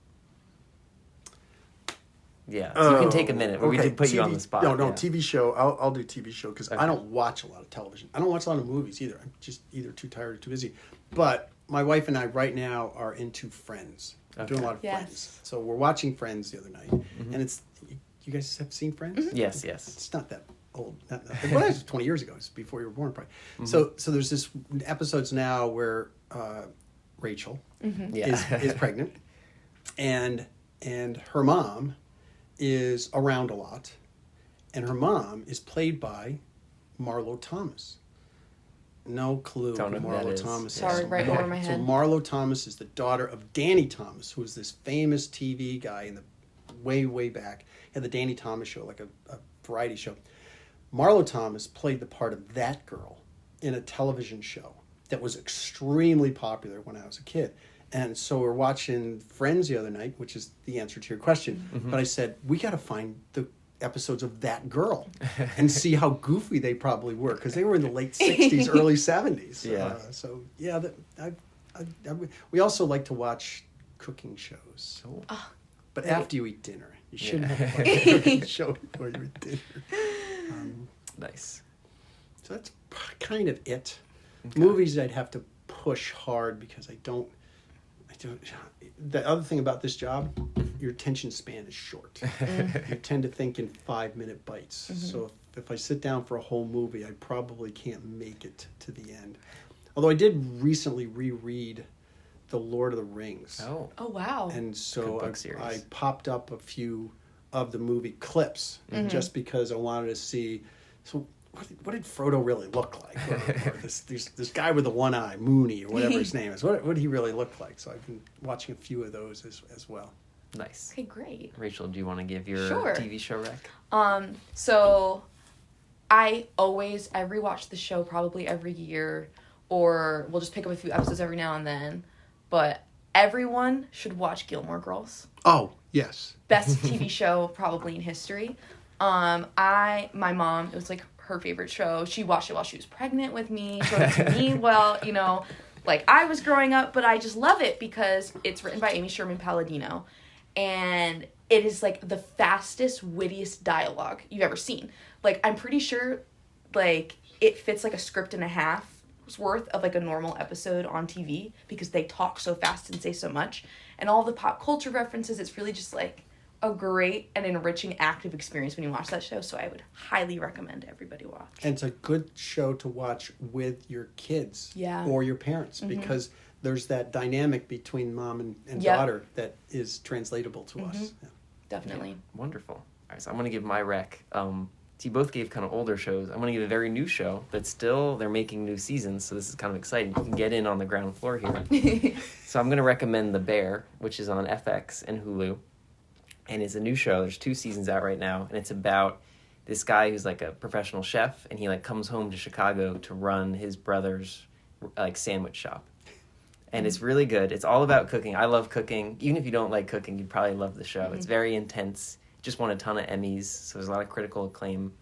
Yeah, so you can take a minute. But we did put you on the spot. No, yeah. TV show. I'll do TV show because I don't watch a lot of television. I don't watch a lot of movies either. I'm just either too tired or too busy. But my wife and I right now are into Friends. We're doing a lot of Friends. So we're watching Friends the other night, and it's you guys have seen Friends? Mm-hmm. Yes. It's not that old. Well, it was 20 years ago. It's before you were born, probably. Mm-hmm. So there's this episodes now where Rachel is pregnant, and her mom is around a lot, and her mom is played by Marlo Thomas. No clue Don't know who who that Marlo is. Thomas is. Sorry, right over my head. So Marlo Thomas is the daughter of Danny Thomas, who was this famous TV guy in the way back. He had the Danny Thomas show, like a variety show. Marlo Thomas played the part of that girl in a television show that was extremely popular when I was a kid. And so we're watching Friends the other night, which is the answer to your question. Mm-hmm. But I said, we got to find the episodes of that girl and see how goofy they probably were, because they were in the late 60s, early 70s. We also like to watch cooking shows. But after you eat dinner. You shouldn't have a cooking show before you eat dinner. Nice. So that's kind of it. Okay. Movies I'd have to push hard because I don't. The other thing about this job, your attention span is short. You tend to think in 5-minute bites. Mm-hmm. So if I sit down for a whole movie, I probably can't make it to the end. Although I did recently reread The Lord of the Rings. Oh wow. And so I popped up a few of the movie clips just because I wanted to see. So what did Frodo really look like? Or this guy with the one eye, Mooney, or whatever his name is. What did he really look like? So I've been watching a few of those as well. Nice. Okay, great. Rachel, do you want to give your TV show rec? So I rewatch the show probably every year, or we'll just pick up a few episodes every now and then. But everyone should watch Gilmore Girls. Oh, yes. Best TV show probably in history. My mom, it was like her favorite show. She watched it while she was pregnant with me, showed it to me while, like I was growing up, but I just love it because it's written by Amy Sherman Palladino, and it is like the fastest, wittiest dialogue you've ever seen. Like, I'm pretty sure, like, it fits like a script and a half worth of like a normal episode on TV because they talk so fast and say so much, and all the pop culture references. It's really just like a great and enriching active experience when you watch that show. So I would highly recommend everybody watch. And it's a good show to watch with your kids or your parents because there's that dynamic between mom and daughter that is translatable to us. Yeah. Definitely. Yeah. Wonderful. All right, so I'm going to give my rec. So you both gave kind of older shows. I'm going to give a very new show that's still, they're making new seasons, so this is kind of exciting. You can get in on the ground floor here. So I'm going to recommend The Bear, which is on FX and Hulu. And it's a new show. There's 2 seasons out right now, and it's about this guy who's like a professional chef, and he like comes home to Chicago to run his brother's like sandwich shop. And it's really good. It's all about cooking. I love cooking. Even if you don't like cooking, you'd probably love the show. It's very intense. Just won a ton of Emmys, so there's a lot of critical acclaim.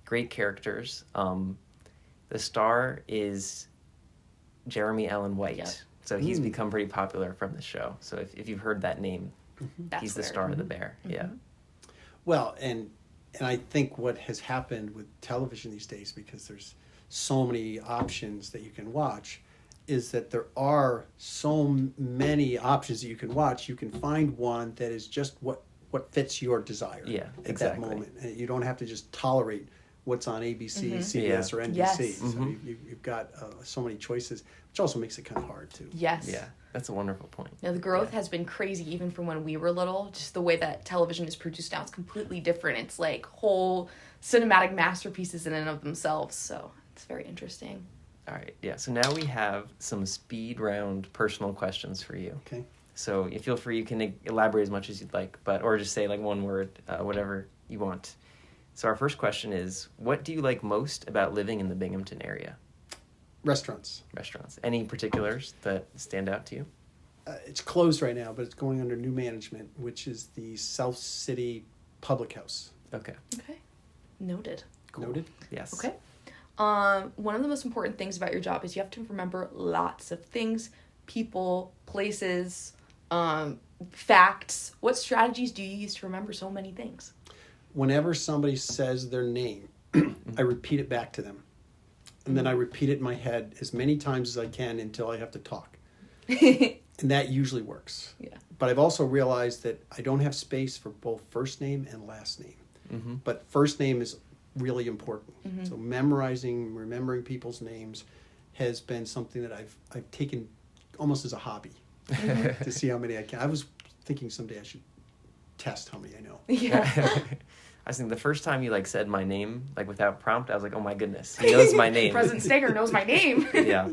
Great characters. The star is Jeremy Allen White. So he's become pretty popular from the show. So if you've heard that name, he's the star of The Bear. Yeah. Well, and I think what has happened with television these days, because there's so many options that you can watch, is that there are so many options that you can watch. You can find one that is just what fits your desire at that moment. And you don't have to just tolerate what's on ABC, CBS, or NBC. Yes. So you've got so many choices, which also makes it kind of hard too. Yes. Yeah, that's a wonderful point. Now, the growth has been crazy even from when we were little. Just the way that television is produced now, it's completely different. It's like whole cinematic masterpieces in and of themselves. So it's very interesting. All right, yeah. So now we have some speed round personal questions for you. Okay. So you feel free, you can elaborate as much as you'd like, or just say like one word, whatever you want. So our first question is, what do you like most about living in the Binghamton area? Restaurants. Any particulars that stand out to you? It's closed right now, but it's going under new management, which is the South City Public House. Okay. Noted. Cool. Noted? Yes. Okay. One of the most important things about your job is you have to remember lots of things, people, places, facts. What strategies do you use to remember so many things? Whenever somebody says their name, I repeat it back to them. And then I repeat it in my head as many times as I can until I have to talk. And that usually works. Yeah. But I've also realized that I don't have space for both first name and last name. Mm-hmm. But first name is really important. Mm-hmm. So remembering people's names has been something that I've taken almost as a hobby to see how many I can. I was thinking someday I should test how many I know. Yeah. I was thinking the first time you like said my name like without prompt, I was like, oh my goodness, he knows my name. President Stenger knows my name. Yeah.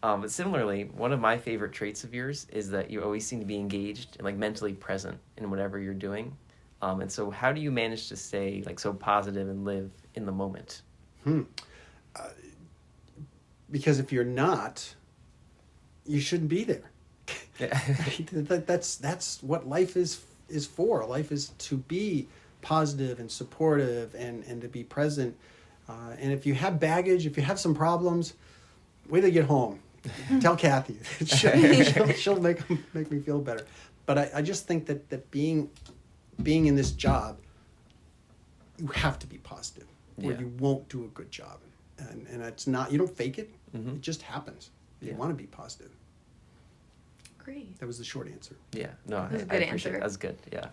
But similarly, one of my favorite traits of yours is that you always seem to be engaged and like mentally present in whatever you're doing. And so how do you manage to stay like so positive and live in the moment? Because if you're not, you shouldn't be there. Yeah. That's what life is for. Life is to be positive and supportive and to be present. And if you have baggage, if you have some problems, wait till you get home. Tell Kathy. She'll make me feel better. But I just think that being in this job, you have to be positive, or you won't do a good job. And it's not, you don't fake it. Mm-hmm. It just happens. You want to be positive. Great. That was the short answer. Yeah. No, That was a I good appreciate answer. it. That was good. Yeah.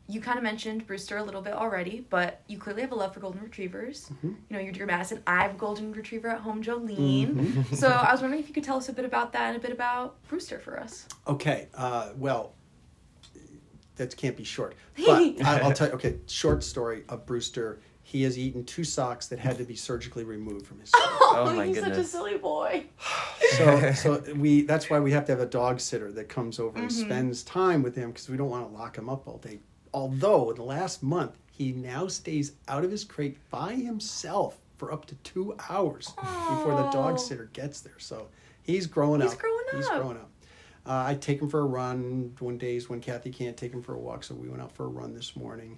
You kind of mentioned Brewster a little bit already, but you clearly have a love for golden retrievers. Mm-hmm. You know, you're dear Madison. I have a golden retriever at home, Jolene. So I was wondering if you could tell us a bit about that and a bit about Brewster for us. Okay. Well, that can't be short. But I'll tell you, okay, short story of Brewster. He has eaten 2 socks that had to be surgically removed from his feet. Oh my he's such a goodness. silly boy. So that's why we have to have a dog sitter that comes over and spends time with him, because we don't want to lock him up all day. Although in the last month, he now stays out of his crate by himself for up to 2 hours before the dog sitter gets there. So he's growing up. He's growing up. I take him for a run one days when Kathy can't take him for a walk, so we went out for a run this morning.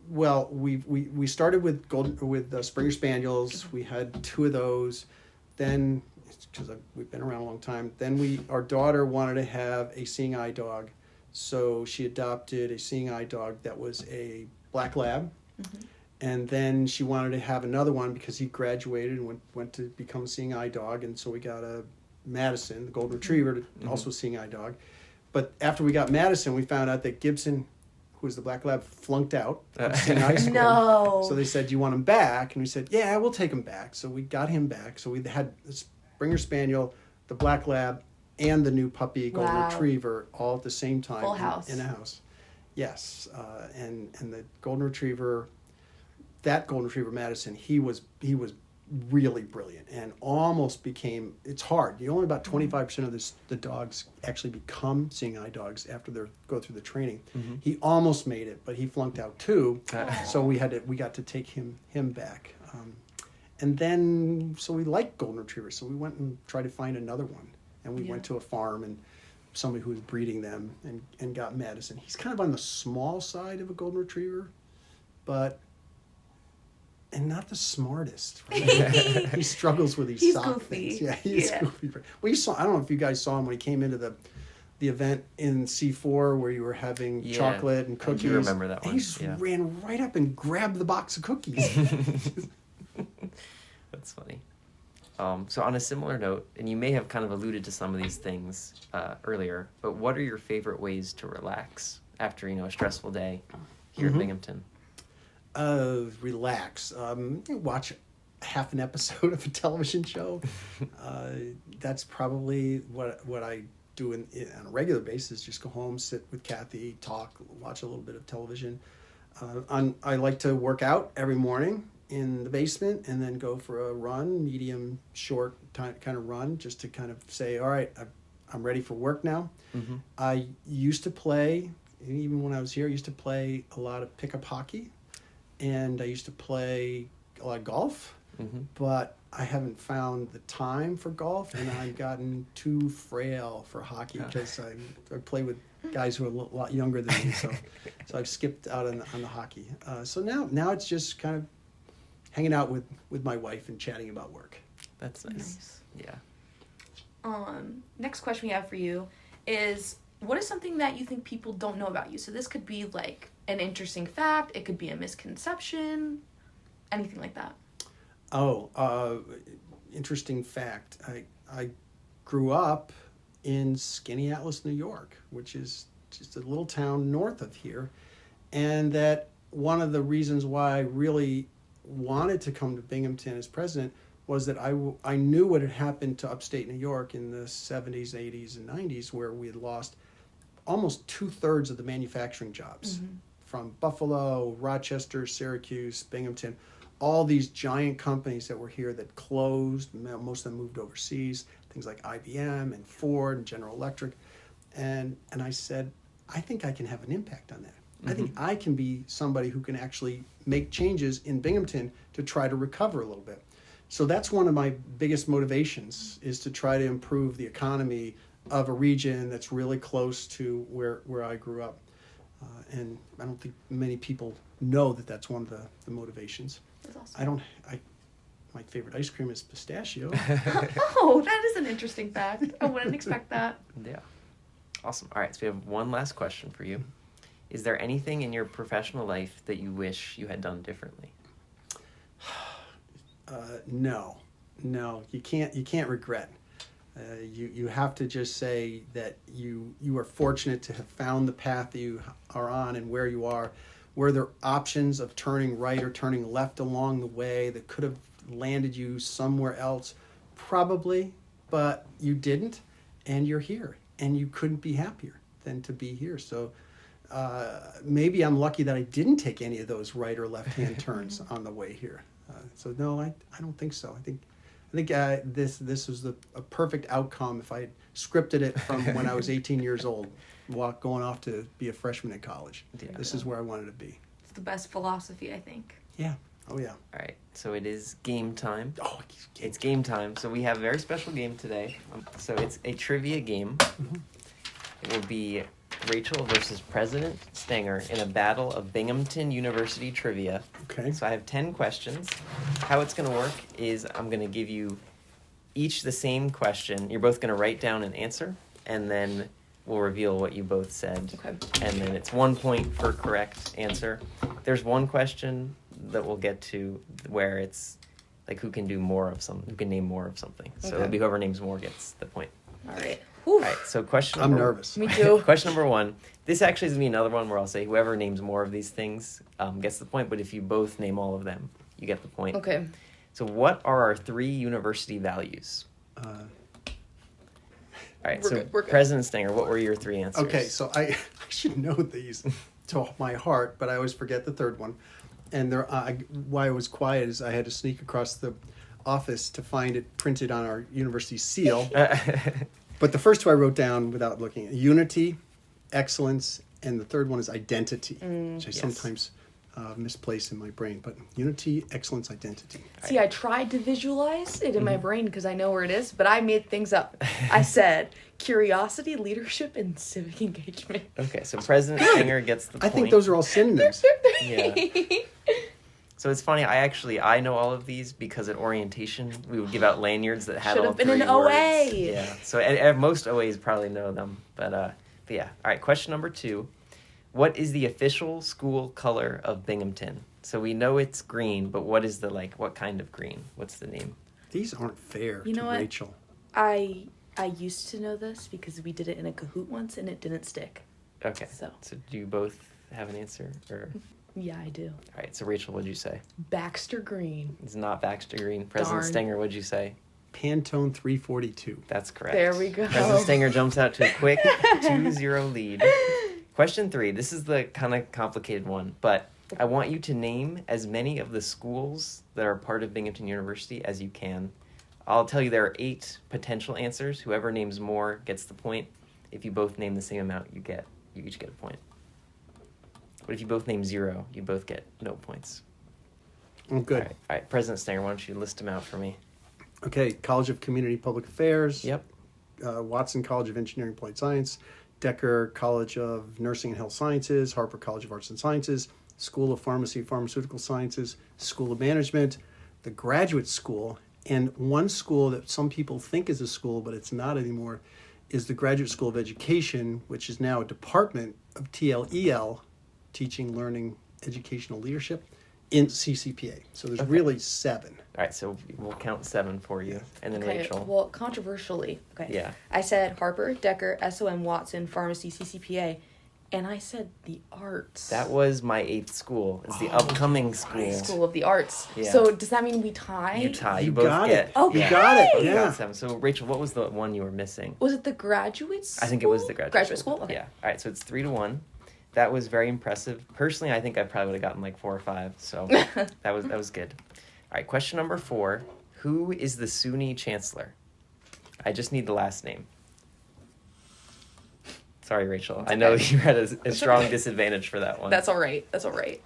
Well, we started with Springer Spaniels. We had 2 of those. Then, because we've been around a long time, then our daughter wanted to have a seeing eye dog, so she adopted a seeing eye dog that was a black lab. Mm-hmm. And then she wanted to have another one because he graduated and went to become a seeing eye dog, and so we got a Madison, the golden retriever, also a seeing eye dog. But after we got Madison, we found out that Gibson, who was the black lab, flunked out of seeing high school. No. So they said, "Do you want him back?" And we said, "Yeah, we'll take him back." So we got him back. So we had the Springer Spaniel, the black lab, and the new puppy golden retriever all at the same time. Full house. In a house. Yes, and the golden retriever, that golden retriever Madison, he was really brilliant and almost became. It's hard. You only about 25% of the dogs actually become seeing eye dogs after they go through the training. Mm-hmm. He almost made it, but he flunked out too. So we got to take him back. And then so we liked golden retrievers, so we went and tried to find another one, and we went to a farm and somebody who was breeding them and got Madison. He's kind of on the small side of a golden retriever, and not the smartest. Right? He struggles with these sock goofy. things. Yeah, he's goofy. Well, I don't know if you guys saw him when he came into the event in C4 where you were having chocolate and cookies. I do remember that one. And he just ran right up and grabbed the box of cookies. That's funny. So on a similar note, and you may have kind of alluded to some of these things earlier, but what are your favorite ways to relax after a stressful day here at Binghamton? Relax. Watch half an episode of a television show. That's probably what I do on a regular basis. Just go home, sit with Kathy, talk, watch a little bit of television. I like to work out every morning in the basement and then go for a run, medium, short kind of run, just to kind of say, all right, I'm ready for work now. Mm-hmm. I used to play, even when I was here, I used to play a lot of pickup hockey. And I used to play a lot of golf, but I haven't found the time for golf, and I've gotten too frail for hockey because I play with guys who are a lot younger than me, so I've skipped out on the hockey. So now it's just kind of hanging out with my wife and chatting about work. That's nice. Yeah. Next question we have for you is, what is something that you think people don't know about you? So this could be like an interesting fact, it could be a misconception, anything like that. Interesting fact. I grew up in Skaneateles, New York, which is just a little town north of here. And that one of the reasons why I really wanted to come to Binghamton as president was that I knew what had happened to upstate New York in the 70s, 80s, and 90s, where we had lost almost 2/3 of the manufacturing jobs from Buffalo, Rochester, Syracuse, Binghamton. All these giant companies that were here that closed, most of them moved overseas, things like IBM and Ford and General Electric. And I said, I think I can have an impact on that. I think I can be somebody who can actually make changes in Binghamton to try to recover a little bit. So that's one of my biggest motivations, is to try to improve the economy of a region that's really close to where I grew up. And I don't think many people know that that's one of the motivations. That's awesome. My favorite ice cream is pistachio. Oh, that is an interesting fact. I wouldn't expect that. Yeah. Awesome. All right, so we have one last question for you. Is there anything in your professional life that you wish you had done differently? No, you can't regret. You have to just say that you are fortunate to have found the path that you are on and where you are. Were there options of turning right or turning left along the way that could have landed you somewhere else? Probably, but you didn't, and you're here, and you couldn't be happier than to be here. So maybe I'm lucky that I didn't take any of those right or left-hand turns on the way here. So no, I don't think so. I think this was a perfect outcome if I had scripted it from when I was 18 years old, going off to be a freshman at college. Yeah, this is where I wanted to be. It's the best philosophy, I think. Yeah. Oh, yeah. All right. So it is game time. Oh, it's game time. So we have a very special game today. So it's a trivia game. It will be Rachel versus President Stenger in a battle of Binghamton University trivia. Okay. So I have 10 questions. How it's going to work is I'm going to give you each the same question. You're both going to write down an answer, and then we'll reveal what you both said. Okay. And then it's 1 point for correct answer. There's one question that we'll get to where it's like who can name more of something. So it'll be whoever names more gets the point. All right. All right, so I'm nervous. Me too. Question number 1. This actually is going to be another one where I'll say whoever names more of these things gets the point, but if you both name all of them, you get the point. Okay. So what are our 3 university values? All right, we're good. President Stenger, what were your 3 answers? Okay, so I should know these to my heart, but I always forget the third one. And why I was quiet is I had to sneak across the office to find it printed on our university seal. But the first 2 I wrote down without looking at: unity, excellence, and the third one is identity, which I sometimes misplace in my brain. But unity, excellence, identity. See, I tried to visualize it in my brain because I know where it is, but I made things up. I said curiosity, leadership, and civic engagement. Okay, so President Stenger gets the point. I think those are all synonyms. Yeah. So it's funny, I know all of these because at orientation we would give out lanyards that had all 3 words. Should have been an OA. Yeah, so most OAs probably know them, but yeah. All right, question number 2. What is the official school color of Binghamton? So we know it's green, but what is what kind of green? What's the name? These aren't fair to Rachel. I used to know this because we did it in a Kahoot once and it didn't stick. Okay, so do you both have an answer? Or... Yeah, I do. All right, so Rachel, what'd you say? Baxter Green. It's not Baxter Green. President Stenger, what'd you say? Pantone 342. That's correct. There we go. President Stenger jumps out to a quick 2-0 lead. Question 3. This is the kind of complicated one, but I want you to name as many of the schools that are part of Binghamton University as you can. I'll tell you there are 8 potential answers. Whoever names more gets the point. If you both name the same amount, you each get a point. But if you both name 0, you both get no points. Oh, good. All right. President Stenger, why don't you list them out for me? Okay, College of Community Public Affairs. Yep. Watson College of Engineering and Applied Science. Decker College of Nursing and Health Sciences. Harper College of Arts and Sciences. School of Pharmacy, Pharmaceutical Sciences, School of Management, the Graduate School, and one school that some people think is a school, but it's not anymore, is the Graduate School of Education, which is now a department of TLEL, Teaching, Learning, Educational Leadership, in CCPA. So there's really 7. All right, so we'll count 7 for you, and then Rachel. Well, controversially, Yeah. I said Harper, Decker, SOM, Watson, Pharmacy, CCPA, and I said the arts. That was my 8th school. It's the upcoming school. School of the Arts. Yeah. So does that mean we tie? You tie. You You both got get. it. Okay. You got it. Both Yeah. got 7. So Rachel, what was the one you were missing? Was it the graduate school? I think it was the graduate school. Okay. Yeah. All right, so it's 3-1. That was very impressive. Personally, I think I probably would have gotten like 4 or 5. So that was good. All right, question number 4. Who is the SUNY chancellor? I just need the last name. Sorry, Rachel. It's I know okay. you had a strong okay. disadvantage for that one. That's all right. That's all right.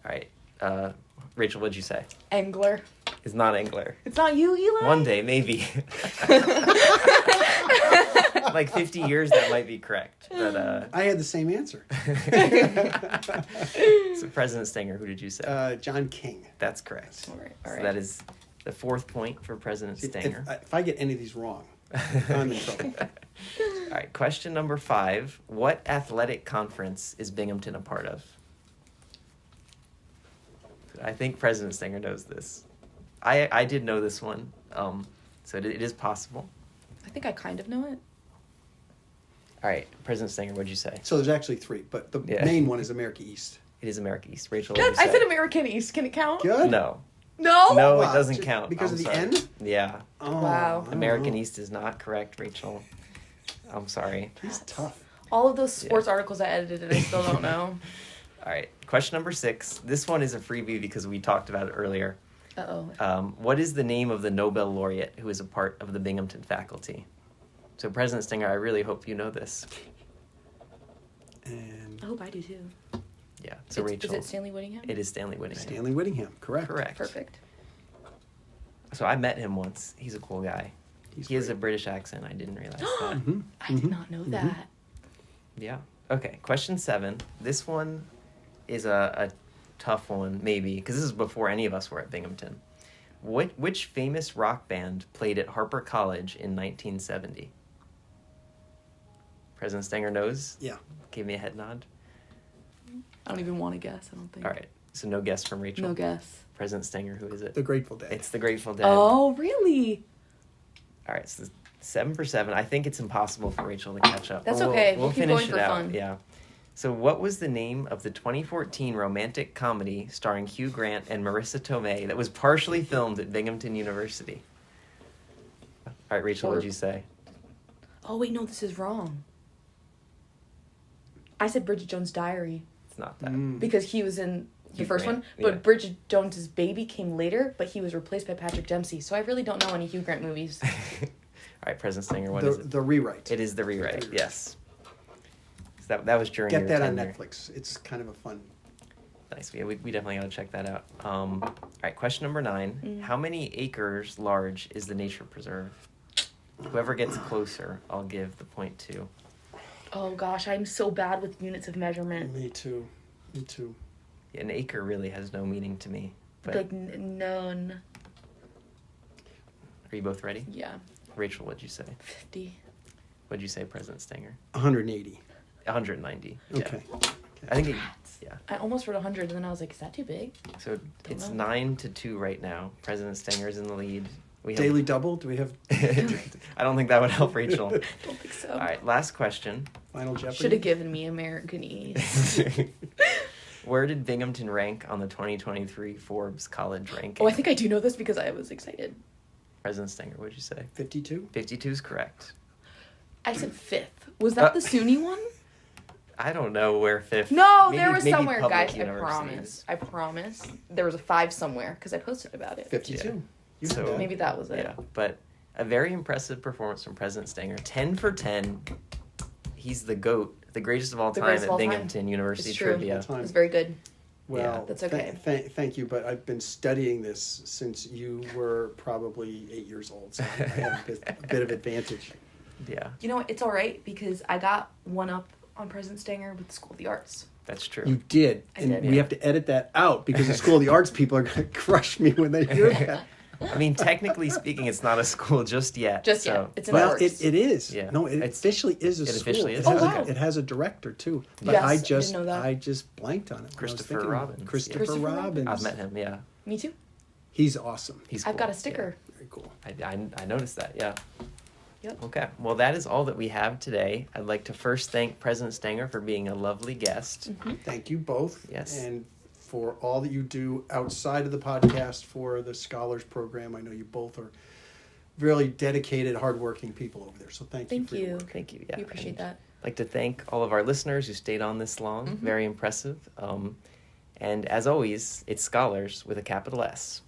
All right. Rachel, what'd you say? Engler. It's not Engler. It's not you, Eli? One day, maybe. Like 50 years, that might be correct. But I had the same answer. so President Stenger, who did you say? John King. That's correct. All right. So that is the 4th point for President Stenger. If I get any of these wrong, I'm in trouble. All right, question number 5. What athletic conference is Binghamton a part of? I think President Stenger knows this. I did know this one, so it is possible. I think I kind of know it. All right, President Stenger, what'd you say? So there's actually 3, but the main one is America East. It is America East. Rachel, what'd you I say? said American East. Can it count? Good. No. No? No, Wow, it doesn't just count. because I'm of the sorry. end? Yeah. Oh, Wow. American East is not correct, Rachel. I'm sorry. He's tough. All of those sports articles I edited and I still don't know. All right, question number 6. This one is a freebie because we talked about it earlier. Uh-oh. What is the name of the Nobel laureate who is a part of the Binghamton faculty? So, President Stenger, I really hope you know this. And I hope I do too. Yeah. So, Rachel. Is it Stanley Whittingham? It is Stanley Whittingham. Stanley Whittingham, correct. Correct. Perfect. So I met him once. He's a cool guy. He has a British accent. I didn't realize that. I did not know that. Yeah. Okay. Question 7. This one is a tough one, maybe, because this is before any of us were at Binghamton. Which famous rock band played at Harper College in 1970? President Stenger knows? Yeah. Give me a head nod. I don't even want to guess, I don't think. All right. So no guess from Rachel. No guess. President Stenger, who is it? The Grateful Dead. It's the Grateful Dead. Oh, really? All right, so 7 for 7. I think it's impossible for Rachel to catch up. That's but okay. We'll We'll keep finish going it for out. fun. Yeah. So what was the name of the 2014 romantic comedy starring Hugh Grant and Marissa Tomei that was partially filmed at Binghamton University? All right, Rachel, what did you say? Oh, wait, no, this is wrong. I said Bridget Jones' Diary It's not that. because he was in the Hugh first Grant, one, but yeah. Bridget Jones' Baby came later, but he was replaced by Patrick Dempsey, so I really don't know any Hugh Grant movies. All right, President Stenger, what is it? The Rewrite. It is The Rewrite, yes. So that was during Get your that on tenure. Netflix. It's kind of a fun. Nice. Yeah, we definitely got to check that out. All right, question number 9. How many acres large is the nature preserve? Whoever gets closer, I'll give the point to. Oh, gosh, I'm so bad with units of measurement. Me too. Me too. An acre really has no meaning to me. But Like, none. are you both ready? Yeah, Rachel, what'd you say? 50. What'd you say, President Stenger? 180. 190. Yeah. Okay. I think yeah. I almost wrote 100, and then I was like, is that too big? So it's know. 9-2 right now. President Stenger's in the lead. We Daily double? Do we have I don't think that would help Rachel. I don't think so. All right, last question. Final Jeopardy? Should have given me American East. Where did Binghamton rank on the 2023 Forbes College ranking? Oh, I think I do know this because I was excited. President Stenger, what'd you say? 52? 52 is correct. I said 5th. Was that the SUNY one? I don't know where 5th. No, maybe- there was maybe somewhere, public guys. universities. I promise. There was a 5 somewhere because I posted about it. 52. Yeah. You So- had that. Maybe that was it. Yeah, but a very impressive performance from President Stenger. 10 for 10. He's the GOAT, the greatest of all The time greatest at of all time. Binghamton University It's true. Trivia. Time. It was very good. Well, that's okay. Thank you, but I've been studying this since you were probably 8 years old, so I have a bit of advantage. Yeah. You know what? It's all right because I got one up on President Stenger with the School of the Arts. That's true. You did. I And did. we have to edit that out because the School of the Arts people are going to crush me when they hear that. I mean, technically speaking, it's not a school just yet. Just so. yet. It's in the Well, works. it is. Yeah. No, it officially is a It school. officially is. It has, Oh, wow. it has a director too. But Yes, I I just didn't know that. I just blanked on it. when I was Christopher thinking of it. Robbins. Christopher Christopher Robbins. I've met him, yeah. Me too. He's awesome. He's I've got cool, a sticker. Very cool. Yeah. I noticed that, yeah. Yep. Okay, well, that is all that we have today. I'd like to first thank President Stenger for being a lovely guest. Thank you both. Yes. And for all that you do outside of the podcast for the Scholars Program. I know you both are really dedicated, hardworking people over there. So thank you Thank for your you. work. Thank you, yeah. We appreciate And that. I'd like to thank all of our listeners who stayed on this long. Very impressive. And as always, it's Scholars with a capital S.